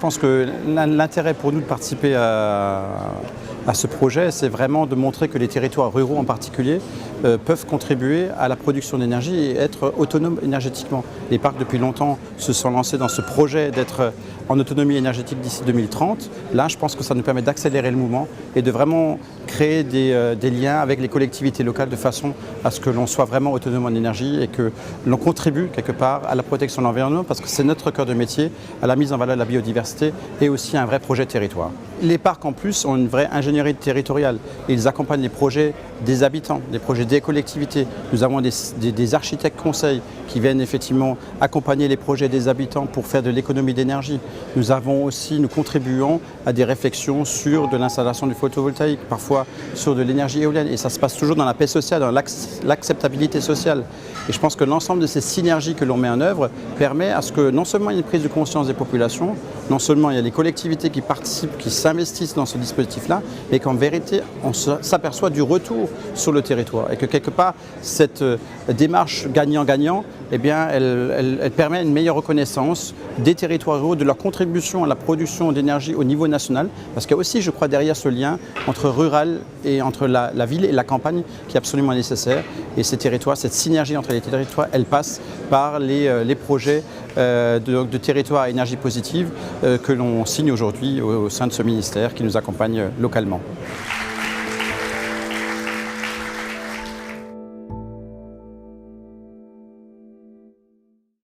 pense que l'intérêt pour nous de participer à ce projet, c'est vraiment de montrer que les territoires ruraux en particulier peuvent contribuer à la production d'énergie et être autonomes énergétiquement. Les parcs depuis longtemps se sont lancés dans ce projet d'être en autonomie énergétique d'ici 2030. Là, je pense que ça nous permet d'accélérer le mouvement et de vraiment créer des liens avec les collectivités locales de façon à ce que l'on soit vraiment autonome en énergie et que l'on contribue quelque part à la protection de l'environnement parce que c'est notre cœur de métier, à la mise en valeur de la biodiversité et aussi un vrai projet territoire. Les parcs en plus ont une vraie ingénierie territoriale. Ils accompagnent les projets des habitants, des projets des collectivités. Nous avons des architectes conseils qui viennent effectivement accompagner les projets des habitants pour faire de l'économie d'énergie. Nous contribuons à des réflexions sur de l'installation du photovoltaïque, parfois sur de l'énergie éolienne. Et ça se passe toujours dans la paix sociale, dans l'acceptabilité sociale. Et je pense que l'ensemble de ces synergies que l'on met en œuvre permet à ce que non seulement il y ait une prise de conscience des populations, non seulement il y a les collectivités qui participent, qui s'investissent dans ce dispositif-là, mais qu'en vérité, on s'aperçoit du retour sur le territoire. Et que quelque part, cette démarche gagnant-gagnant, eh bien, elle permet une meilleure reconnaissance des territoires ruraux, de leur contribution à la production d'énergie au niveau national. Parce qu'il y a aussi, je crois, derrière ce lien entre rural et entre la ville et la campagne qui est absolument nécessaire. Et ces territoires, cette synergie entre les territoires, elle passe par les projets de territoires à énergie positive que l'on signe aujourd'hui au sein de ce ministère qui nous accompagne localement.